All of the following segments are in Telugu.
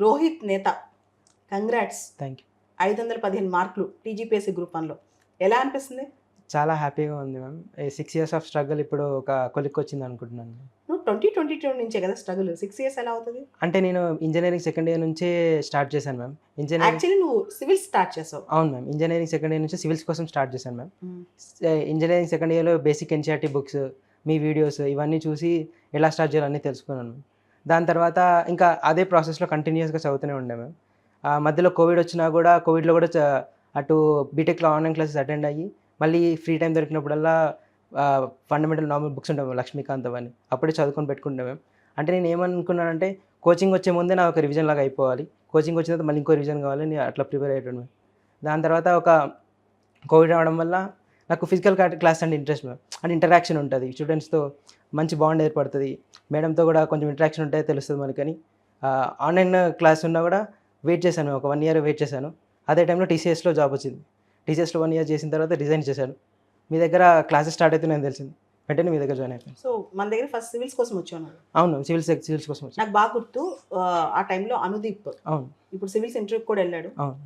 రోహిత్ నేత, కంగ్రాట్స్. Thank you. 515 మార్కులు టీజీపీఎస్సీ గ్రూప్ 1లో. ఎలా అనిపిస్తుంది? చాలా హ్యాపీగా ఉంది మ్యామ్. 6 ఇయర్స్ ఆఫ్ స్ట్రగుల్ ఇప్పుడు ఒక కొలిక్కి వచ్చింది అనుకుంటున్నాను. నువ్వు 2022 నుంచే కదా స్ట్రగుల్, 6 ఇయర్స్ ఎలా అవుతుంది? అంటే నేను ఇంజనీరింగ్ సెకండ్ ఇయర్ నుంచే స్టార్ట్ చేశాను మ్యామ్. ఇంజనీరింగ్ యాక్చువల్లీ నువ్వు సివిల్ స్టార్ట్ చేసావు. అవును మ్యామ్. ఇంజనీరింగ్ సెకండ్ ఇయర్ నుంచి సివిల్స్ కోసం స్టార్ట్ చేశాను మ్యామ్. ఇంజనీరింగ్ సెకండ్ ఇయర్లో బేసిక్ ఎన్సీఆర్టీ బుక్స్, మీ వీడియోస్ ఇవన్నీ చూసి ఎలా స్టార్ట్ చేయాలని తెలుసుకున్నాను. దాని తర్వాత ఇంకా అదే ప్రాసెస్లో కంటిన్యూస్గా చదువుతూనే ఉండే మ్యామ్. మధ్యలో కోవిడ్ వచ్చినా కూడా కోవిడ్లో కూడా అటు బీటెక్లో ఆన్లైన్ క్లాసెస్ అటెండ్ అయ్యి మళ్ళీ ఫ్రీ టైం దొరికినప్పుడల్లా ఫండమెంటల్ నార్మల్ బుక్స్ ఉంటాయి లక్ష్మీకాంత్ అవన్నీ అప్పుడే చదువుకొని పెట్టుకుంటాం మేము. అంటే నేను ఏమనుకున్నానంటే కోచింగ్ వచ్చే ముందే నాకు ఒక రివిజన్ లాగా అయిపోవాలి, కోచింగ్ వచ్చిన తర్వాత మళ్ళీ ఇంకో రివిజన్ కావాలి, నేను అట్లా ప్రిపేర్ అయ్యేటప్పుడు. దాని తర్వాత ఒక కోవిడ్ రావడం వల్ల నాకు ఫిజికల్ క్లాస్ అంటే ఇంట్రెస్ట్ మ్యామ్. అంటే ఇంటరాక్షన్ ఉంటుంది, స్టూడెంట్స్తో మంచి బాండ్ ఏర్పడుతుంది, మేడంతో కూడా కొంచెం ఇంటరాక్షన్ ఉంటే తెలుస్తుంది మనకని. ఆన్లైన్ క్లాస్ ఉన్నా కూడా వెయిట్ చేశాను, ఒక 1 ఇయర్ వెయిట్ చేశాను. అదే టైంలో టీసీఎస్లో జాబ్ వచ్చింది. టీసీఎస్లో 1 ఇయర్ చేసిన తర్వాత రిజైన్ చేశాను. మీ దగ్గర క్లాసెస్ స్టార్ట్ అయితే నేను తెలిసింది, వెంటనే మీ దగ్గర జాయిన్ అయిపోయాను. సో మన దగ్గర ఫస్ట్ సివిల్స్ కోసం వచ్చాను. అవును, సివిల్స్ కోసం వచ్చాను. నాకు బాగా గుర్తు, ఆ టైంలో అనుదీప్ అవును ఇప్పుడు సివిల్స్ ఇంటర్వ్యూకి కూడా వెళ్ళాడు. అవును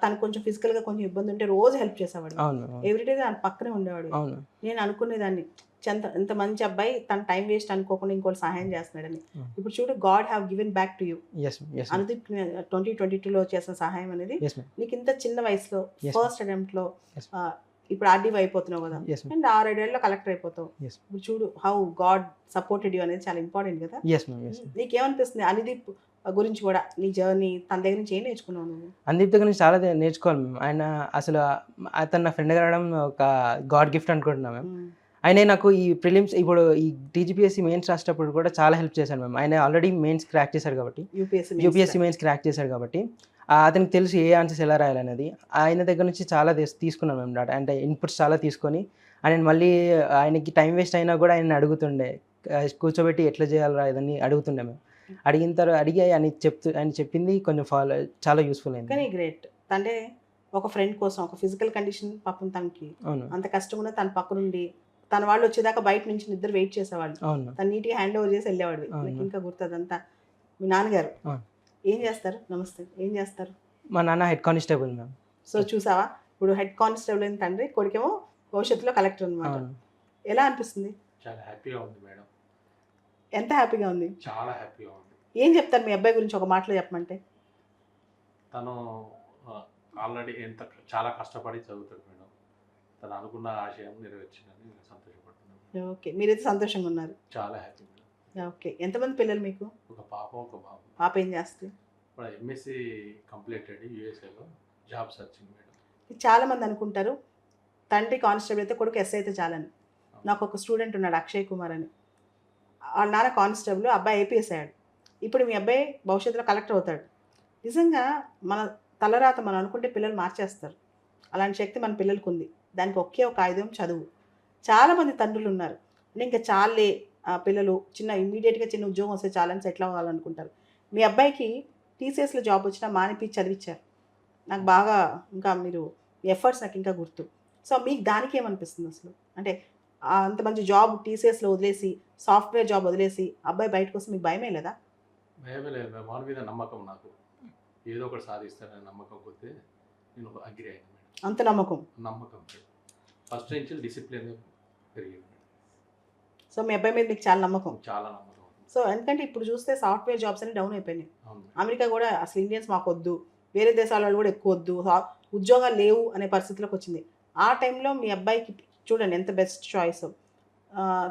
తనకు కొంచెం ఫిజికల్గా కొంచెం ఇబ్బంది ఉంటే రోజు హెల్ప్ చేసేవాడు. అవును ఎవ్రీడే తన పక్కనే ఉండేవాడు. అవును. నేను అనుకునేదాన్ని ఎంత మంచి అబ్బాయి, తన టైం వేస్ట్ అనుకోకుండా ఇంకోటి సహాయం చేస్తున్నాడని. ఇప్పుడు చూడు, God have given back to you. Anudeep 2022లో చేసిన సహాయం అనేది నీకు ఇంత చిన్న వయసులో ఫస్ట్ అటెంప్ట్ లో, ఇప్పుడు ఆర్డీఓ అయిపోతున్నావు కదా, అండ్ 6-7 ఏళ్ళలో కలెక్టర్ అయిపోతావు. ఇప్పుడు చూడు హౌ గాడ్ సపోర్టెడ్ యూ అనేది చాలా ఇంపార్టెంట్ కదా. నీకేమనిపిస్తుంది అనుదీప్ గురించి కూడా, నీ జర్నీ, తన దగ్గర నుంచి ఏం నేర్చుకున్నావు నువ్వు? అనుదీప్ దగ్గర నుంచి చాలా నేర్చుకోవాలి మ్యామ్. ఆయన అసలు అతను నా ఫ్రెండ్ కావడం ఒక గాడ్ గిఫ్ట్ అనుకుంటున్నాను మ్యామ్. ఆయనే నాకు ఈ ప్రిలిమ్స్ ఇప్పుడు ఈ టీజీపీఎస్సీ మెయిన్స్ రాసేటప్పుడు కూడా చాలా హెల్ప్ చేశాను మ్యామ్. ఆయన ఆల్రెడీ మెయిన్స్ క్రాక్ చేశాడు కాబట్టి, యూపీఎస్సీ మెయిన్స్ క్రాక్ చేశాడు కాబట్టి అతనికి తెలుసు ఏ ఆన్సర్స్ ఎలా రాయాలనేది. ఆయన దగ్గర నుంచి చాలా తీసుకున్నాను మ్యామ్ డాటా, అంటే ఇన్పుట్స్ చాలా తీసుకొని ఆయన మళ్ళీ ఆయనకి టైం వేస్ట్ అయినా కూడా ఆయన అడుగుతుండే, కూర్చోబెట్టి ఎట్లా చేయాలరా ఇదని అడుగుతుండే మేము. అడిగిన తర్వాత ఆయన చెప్పింది కొంచెం ఫాలో చాలా యూస్ఫుల్ అయింది. కానీ గ్రేట్, అంటే ఒక ఫ్రెండ్ కోసం, ఒక ఫిజికల్ కండిషన్ పాపం తనకి అంత కష్టం కూడా తన పక్కనుండి, తన వాళ్ళు వచ్చేదాకా బయట నుంచి నిద్ర వెయిట్ చేసేవాళ్ళు, తను నీట్గా హ్యాండ్ ఓవర్ చేసి వెళ్ళేవాడు. నాకు ఇంకా గుర్తుందంతా. మీ నాన్నగారు ఏం చేస్తారు? నమస్తే, ఏం చేస్తారు? మా నాన్న హెడ్ కానిస్టేబుల్ మ్యామ్. సో చూసావా, ఇప్పుడు హెడ్ కానిస్టేబుల్ అయిన తండ్రి, కొడుకేమో భవిష్యత్తులో కలెక్టర్ అనమాట. ఎలా అనిపిస్తుంది? చాలా హ్యాపీగా ఉంది మేడం. ఎంత హ్యాపీగా ఉంది? చాలా హ్యాపీగా ఉంది. ఏం చెప్తారు మీ అబ్బాయి గురించి ఒక మాటలో చెప్పమంటే? తను ఆల్రెడీ చాలా కష్టపడి చదువుతాడు మేడం. తను అనుకున్న ఆశయం నెరవేర్చిందని సంతోషపడుతున్నాను. ఓకే, మీరైతే సంతోషంగా ఉన్నారు? చాలా హ్యాపీ మేడం. ఓకే, ఎంతమంది పిల్లలు మీకు? ఒక పాప, ఒక బాబు. పాప ఏం చేస్తుంది? ఇప్పుడు ఎంఎస్సీ కంప్లీటెడ్, యూఎస్ఏలో జాబ్ సర్చింగ్ మేడం. చాలా మంది అనుకుంటారు తండ్రి కానిస్టేబుల్ అయితే కొడుకు ఎస్ఐ అయితే చాలని. నాకు ఒక స్టూడెంట్ ఉన్నాడు, అక్షయ్ కుమార్ అని. వాళ్ళ నాన్న కానిస్టేబుల్, అబ్బాయి ఐపీఎస్ అయ్యాడు. ఇప్పుడు మీ అబ్బాయి భవిష్యత్తులో కలెక్టర్ అవుతాడు. నిజంగా మన తలరాత మనం అనుకుంటే పిల్లలు మార్చేస్తారు. అలాంటి శక్తి మన పిల్లలకు ఉంది. దానికి ఒకే ఒక ఆయుధం చదువు. చాలామంది తండ్రులు ఉన్నారు, ఇంకా చాలే పిల్లలు ఇమ్మీడియట్గా చిన్న ఉద్యోగం వస్తే చాలని సెటిల్ అవ్వాలనుకుంటారు. మీ అబ్బాయికి టీసీఎస్లో జాబ్ వచ్చినా మానిపించి చదివించారు. నాకు బాగా, ఇంకా మీరు ఎఫర్ట్స్ నాకు ఇంకా గుర్తు. సో మీకు దానికి ఏమనిపిస్తుంది అసలు? అంటే అంత మంచి జాబ్ టీసీఎస్లో వదిలేసి, సాఫ్ట్వేర్ జాబ్ వదిలేసి అబ్బాయి బయటకు వస్తే మీకు భయమే లేదా? భయమే లేదు మేడం. వాడి మీద నమ్మకం, నాకు ఏదో ఒకటి సాధిస్తానని నమ్మకం పోతే నేను అగ్రి అయినా మేడం. అంత నమ్మకం ఫస్ట్ నుంచి డిసిప్లిన్ పెరిగింది. సో మీ అబ్బాయి మీద మీకు చాలా నమ్మకం? చాలా నమ్మకం. సో ఎందుకంటే ఇప్పుడు చూస్తే సాఫ్ట్వేర్ జాబ్స్ అన్ని డౌన్ అయిపోయినాయి. అమెరికా కూడా అసలు ఇండియన్స్ మాకు వద్దు, వేరే దేశాల వాళ్ళు కూడా ఎక్కువ వద్దు, ఉద్యోగాలు లేవు అనే పరిస్థితిలోకి వచ్చింది. ఆ టైంలో మీ అబ్బాయికి చూడండి ఎంత బెస్ట్ చాయిస్.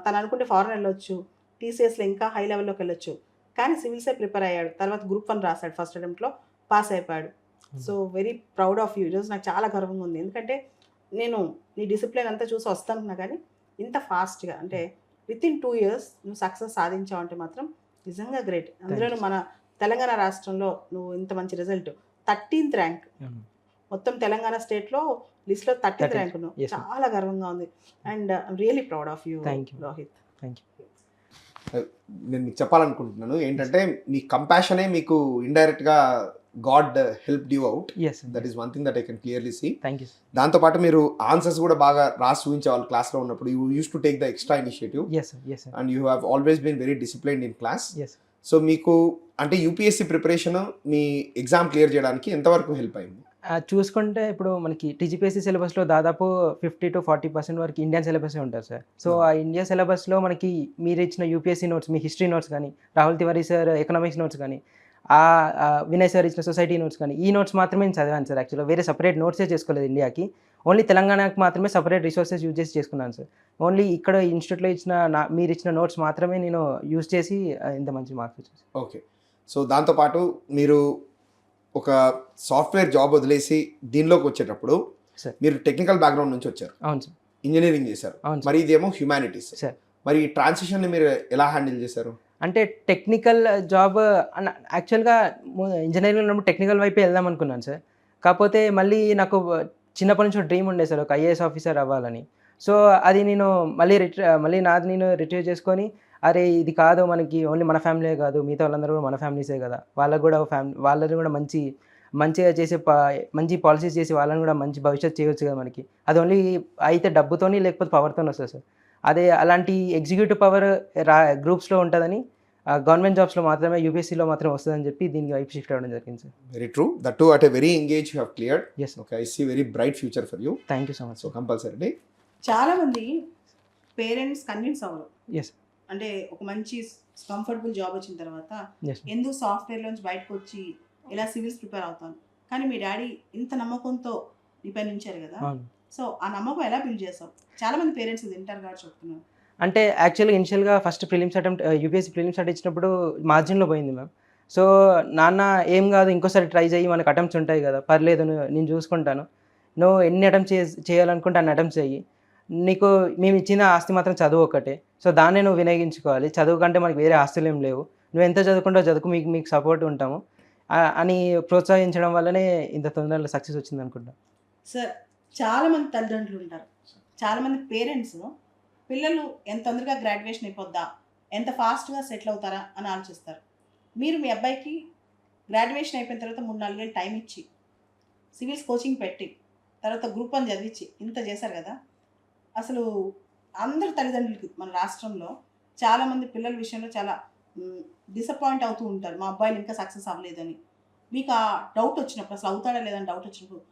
తను అనుకుంటే ఫారెన్ వెళ్ళొచ్చు, టీసీఎస్లో ఇంకా హై లెవెల్లోకి వెళ్ళొచ్చు, కానీ సివిల్సే ప్రిపేర్ అయ్యాడు. తర్వాత గ్రూప్ 1 రాశాడు, ఫస్ట్ అటెంప్ట్లో పాస్ అయిపోయాడు. So very proud of you. ఈరోజు నాకు చాలా గర్వంగా ఉంది, ఎందుకంటే నేను నీ డిసిప్లిన్ అంతా చూసి వస్తానున్నా, కానీ ఇంత ఫాస్ట్గా, అంటే విత్ ఇన్ 2 years నువ్వు సక్సెస్ సాధించావు అంటే మాత్రం నిజంగా గ్రేట్. అందులో మన తెలంగాణ రాష్ట్రంలో నువ్వు ఇంత మంచి రిజల్ట్, 13th ర్యాంక్, మొత్తం తెలంగాణ స్టేట్లో లిస్ట్లో 13th ర్యాంక్ ఉన్నావు. చాలా గర్వంగా ఉంది. And I'm really proud of you Rohit. నేను మీకు చెప్పాలనుకుంటున్నాను ఏంటంటే, మీ కంపాషనే మీకు ఇండైరెక్ట్గా God helped you out. That is one thing that I can clearly see. దాంతోపాటు మీరు ఆన్సర్స్ కూడా బాగా రాసి చూపించేవాళ్ళు క్లాస్లో ఉన్నప్పుడు. You used to take the extra initiative and you have always been very disciplined in class. So మీకు అంటే యూపీఎస్సీ ప్రిపరేషన్ మీ ఎగ్జామ్ క్లియర్ చేయడానికి ఎంతవరకు హెల్ప్ అయింది? చూసుకుంటే ఇప్పుడు మనకి టీజీపీఎస్సీ సిలబస్లో దాదాపు 50-40% వరకు ఇండియన్ సిలబసే ఉంటుంది సార్. సో ఆ ఇండియా సిలబస్లో మనకి మీరు ఇచ్చిన యూపీఎస్సీ నోట్స్, మీ హిస్టరీ నోట్స్ కానీ, Rahul Tiwari sir economics notes కానీ, వినయ్ సార్ ఇచ్చిన సొసైటీ నోట్స్ కానీ, ఈ నోట్స్ మాత్రమే నేను చదివాను సార్. యాక్చువల్గా వేరే సపరేట్ నోట్సే చేసుకోలేదు ఇండియాకి. ఓన్లీ తెలంగాణకి మాత్రమే సపరేట్ రిసోర్సెస్ యూజ్ చేసి చేసుకున్నాను సార్. ఓన్లీ ఇక్కడ ఇన్స్టిట్యూట్లో ఇచ్చిన మీరు ఇచ్చిన నోట్స్ మాత్రమే నేను యూజ్ చేసి ఇంత మంచి మార్క్స్ వచ్చేసి. ఓకే. సో దాంతోపాటు మీరు ఒక సాఫ్ట్వేర్ జాబ్ వదిలేసి దీనిలోకి వచ్చేటప్పుడు సార్ మీరు టెక్నికల్ బ్యాక్గ్రౌండ్ నుంచి వచ్చారు, అవును సార్, ఇంజనీరింగ్ చేశారు, అవును మరి ఇదేమో హ్యుమానిటీస్ సార్. మరి ఈ ట్రాన్సిషన్ని మీరు ఎలా హ్యాండిల్ చేశారు? అంటే టెక్నికల్ జాబ్ యాక్చువల్గా ఇంజనీరింగ్ ఉన్నప్పుడు టెక్నికల్ వైపే వెళ్దాం అనుకున్నాను సార్. కాకపోతే మళ్ళీ నాకు చిన్నప్పటి నుంచి డ్రీమ్ ఉండే సార్, ఒక ఐఏఎస్ ఆఫీసర్ అవ్వాలని. సో అది నేను మళ్ళీ నాది నేను రిట్రీవ్ చేసుకొని, అరే ఇది కాదు మనకి ఓన్లీ మన ఫ్యామిలీ కాదు, మిగతా వాళ్ళందరూ కూడా మన ఫ్యామిలీసే కదా, వాళ్ళకు కూడా వాళ్ళని కూడా మంచిగా చేసే మంచి పాలసీస్ చేసి వాళ్ళని కూడా మంచి భవిష్యత్తు చేయవచ్చు కదా మనకి. అది ఓన్లీ అయితే డబ్బుతోని లేకపోతే పవర్తోని వస్తుంది సార్. అదే అలాంటి ఎగ్జిక్యూటివ్ పవర్ గ్రూప్స్లో ఉంటుందని, గవర్నమెంట్ జాబ్స్లో మాత్రమే, యూపీఎస్సీలో మాత్రమే వస్తుందని చెప్పి దీనికి వైపు షిఫ్ట్ అవ్వడం జరిగింది sir. Very true. That to at a very engage you have cleared. Yes, okay, I see very bright future for you. Thank you so much. So compulsory చాలా మంది పేరెంట్స్ కన్విన్స్ అవ్వరు. ఎస్, అంటే ఒక మంచి కంఫర్టబుల్ జాబ్ వచ్చిన తర్వాత ఎస్, ఎందుకు సాఫ్ట్వేర్లోంచి బయటకు వచ్చి ఇలా సివిల్స్ ప్రిపేర్ అవుతాను. కానీ మీ డాడీ ఇంత నమ్మకంతో నీ పైన ఉంచారు కదా, అవును. సో ఆ నమ్మకం ఎలా బిల్డ్ చేసావు? చాలా మంది పేరెంట్స్ తింటారు కాబట్టి చెప్తున్నాను. అంటే యాక్చువల్గా ఇనిషియల్గా first prelims attempt UPSC prelims attempt ఇచ్చినప్పుడు మార్జిన్లో పోయింది మ్యామ్. సో నాన్న ఏం కాదు, ఇంకోసారి ట్రై చేయి, మనకు అటెంప్ట్స్ ఉంటాయి కదా, పర్లేదు నేను చూసుకుంటాను, నువ్వు ఎన్ని అటెంప్ట్ చేయాలనుకుంటే అన్ని అటెంప్ట్స్ చెయ్యి, నీకు మేము ఇచ్చిన ఆస్తి మాత్రం చదువు ఒకటే, సో దాన్నే నువ్వు వినియోగించుకోవాలి, చదువు కంటే మనకి వేరే ఆస్తులు ఏం లేవు, నువ్వు ఎంత చదువుకుంటావు చదువుకు, మీకు సపోర్ట్ ఉంటాము అని ప్రోత్సహించడం వల్లనే ఇంత తొందరలో సక్సెస్ వచ్చింది అనుకుంటా. సార్, చాలామంది తల్లిదండ్రులు ఉంటారు, చాలామంది పేరెంట్స్ పిల్లలు ఎంత తొందరగా గ్రాడ్యుయేషన్ అయిపోద్దా, ఎంత ఫాస్ట్గా సెటిల్ అవుతారా అని ఆలోచిస్తారు. మీరు మీ అబ్బాయికి గ్రాడ్యుయేషన్ అయిపోయిన తర్వాత 3-4 ఏళ్ళు టైం ఇచ్చి, సివిల్స్ కోచింగ్ పెట్టి, తర్వాత గ్రూప్ 1 చదివించి ఇంత చేశారు కదా. అసలు అందరు తల్లిదండ్రులకి మన రాష్ట్రంలో చాలామంది పిల్లల విషయంలో చాలా డిసప్పాయింట్ అవుతూ ఉంటారు, మా అబ్బాయిలు ఇంకా సక్సెస్ అవ్వలేదని. మీకు ఆ డౌట్ వచ్చినప్పుడు, అసలు అవుతాడా లేదని డౌట్ వచ్చినప్పుడు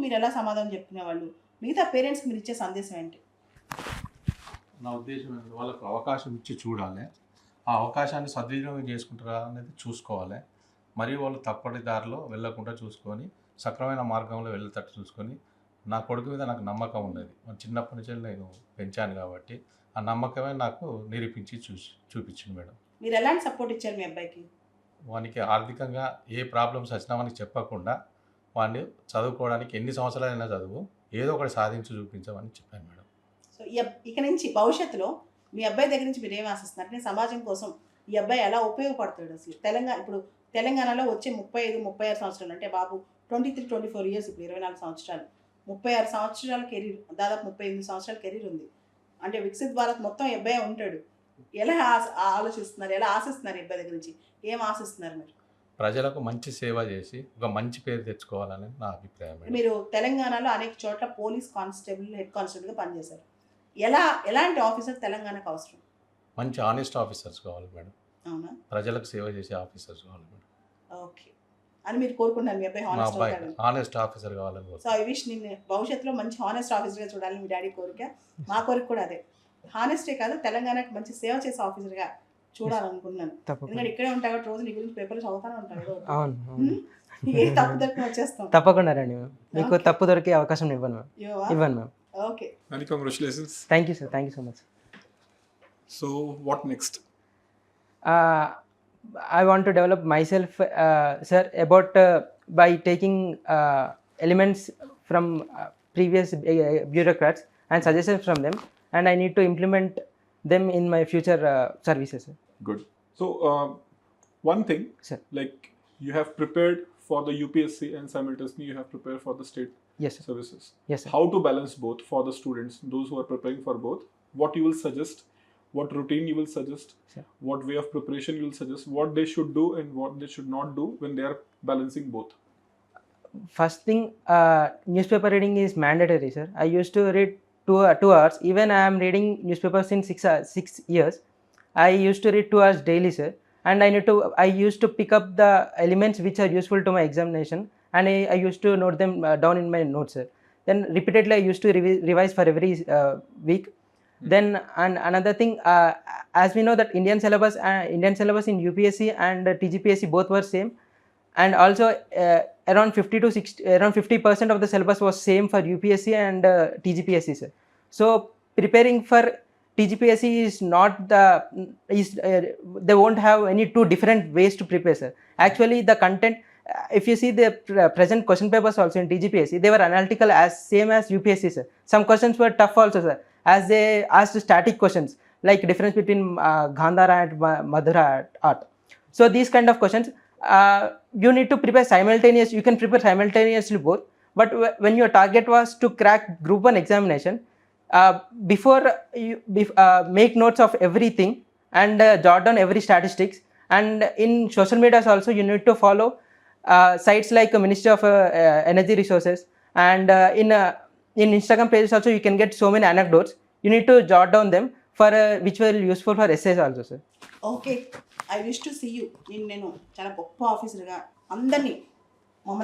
మీరు ఎలా సమాధానం చెప్పుకునేవాళ్ళు? మిగతా పేరెంట్స్కి మీరు ఇచ్చే సందేశం ఏంటి? నా ఉద్దేశం ఏంటంటే వాళ్ళకు అవకాశం ఇచ్చి చూడాలి, ఆ అవకాశాన్ని సద్వినియోగం చేసుకుంటారా అనేది చూసుకోవాలి. మరియు వాళ్ళు తప్పటి దారిలో వెళ్ళకుండా చూసుకొని సక్రమైన మార్గంలో వెళ్ళేటట్టు చూసుకొని, నా కొడుకు మీద నాకు నమ్మకం ఉన్నది, చిన్నప్పటి నుంచి నేను పెంచాను కాబట్టి ఆ నమ్మకమే నాకు నిరూపించి చూపించింది మేడం. మీరు ఎలాంటి సపోర్ట్ ఇచ్చారు మీ అబ్బాయికి? వానికి ఆర్థికంగా ఏ ప్రాబ్లమ్స్ వచ్చినా వానికి చెప్పకుండా వాడిని చదువుకోవడానికి ఎన్ని సంవత్సరాలైనా చదువు, ఏదో ఒకటి సాధించి చూపించమని చెప్పాను మేడం. సో ఇక నుంచి భవిష్యత్తులో మీ అబ్బాయి దగ్గర నుంచి మీరు ఏం ఆశిస్తున్నారు? అంటే సమాజం కోసం ఈ అబ్బాయి ఎలా ఉపయోగపడతాడు అసలు? ఇప్పుడు తెలంగాణలో వచ్చే 35-36 సంవత్సరాలు, అంటే బాబు 23-24 ఇయర్స్, ఇప్పుడు 24 సంవత్సరాలు, 36 సంవత్సరాల కెరీర్, దాదాపు 38 సంవత్సరాల కెరీర్ ఉంది. అంటే వికసిత్ భారత్ మొత్తం ఈ అబ్బాయి ఉంటాడు. ఎలా ఆలోచిస్తున్నారు, ఎలా ఆశిస్తున్నారు ఈ అబ్బాయి దగ్గర నుంచి? ఏం ఆశిస్తున్నారు మీరు? ప్రజలకు మంచి సేవ చేసి ఒక మంచి పేరు తెచ్చుకోవాలని నా అభిప్రాయం. మీరు తెలంగాణలో అనేక చోట్ల పోలీస్ కానిస్టేబుల్, హెడ్ కానిస్టేబుల్గా పనిచేశారు. ఎలాంటి ఆఫీసర్ తెలంగాణకు అవసరం? మంచి ఆనెస్ట్ ఆఫీసర్స్ కావాలి మేడం. అవునా? ప్రజలకు సేవ చేసే ఆఫీసర్స్ కావాలి మేడం. ఓకే అని మీరు కోరుకుంటున్నారు మీ అబ్బాయి మా అబ్బాయి హానెస్ట్ ఆనెస్ట్ ఆఫీసర్ కావాలని. సో ఐ విష్ నేను భవిష్యత్తులో మంచి హానెస్ట్ ఆఫీసర్గా చూడాలని మీ డాడీ కోరిక, మా కోరిక కూడా అదే. హానెస్టే కాదు, తెలంగాణకు మంచి సేవ చేసే ఆఫీసర్గా చూడాలనుకుంటున్నాను. ఎందుకంటే ఇక్కడే ఉంటాయి కాబట్టి రోజు నీ గురించి పేపర్లు చదువుతానే ఉంటాను. ఏ తప్పు దొరికిన వచ్చేస్తాం. తప్పకుండా రండి మ్యామ్, మీకు తప్పు దొరికే అవకాశం ఇవ్వను ma'am. Okay, Many congratulations. Thank you sir, thank you so much. So, what next? I want to develop myself, sir, about by taking elements from previous bureaucrats and suggestions from them, and I need to implement them in my future services, sir. Good. So, one thing, Sir. like you have prepared for the UPSC and simultaneously you have prepared for the state Yes, sir. services. Yes, sir. How to balance both for the students, those who are preparing for both? What you will suggest? What routine you will suggest? Sir. What way of preparation you will suggest? What they should do and what they should not do when they are balancing both? First thing, newspaper reading is mandatory, sir. I used to read 2 hours. Even I am reading newspapers since 6 years. I used to read 2 hours daily, sir. and I used to pick up the elements which are useful to my examination, and I used to note them down in my notes, sir. Then repeatedly I used to revise for every week. Then, and another thing, as we know that Indian syllabus in UPSC and TGPSC both were same, and also around 50% of the syllabus was same for UPSC and TGPSC, sir. So preparing for TGPSC is not they won't have any two different ways to prepare, sir. Actually the content, if you see the present question papers also in TGPSC, they were analytical as same as UPSC, sir. Some questions were tough also, sir, as they asked static questions like difference between Gandhara and Madhura art. So these kind of questions, you need to prepare you can prepare simultaneously both. But when your target was to crack group 1 examination, before you make notes of everything and jot down every statistics, and in social media also you need to follow sites like Ministry of Energy Resources, and in Instagram pages also you can get so many anecdotes. You need to jot down them for which will useful for essays also, sir. Okay, I wish to see you. నేను చాలా గొప్ప ఆఫీసర్గా మమ్మల్ని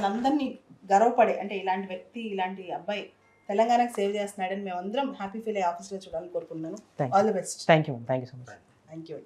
అందరినీ గర్వపడే, అంటే ఇలాంటి వ్యక్తి, ఇలాంటి అబ్బాయి తెలంగాణకు సేవ్ చేస్తున్నాడని మేమందరం హ్యాపీ ఫీల్ అయ్యే ఆఫీసర్గా చూడాలని కోరుకుంటున్నాను. All the best. Thank you so much. Thank you.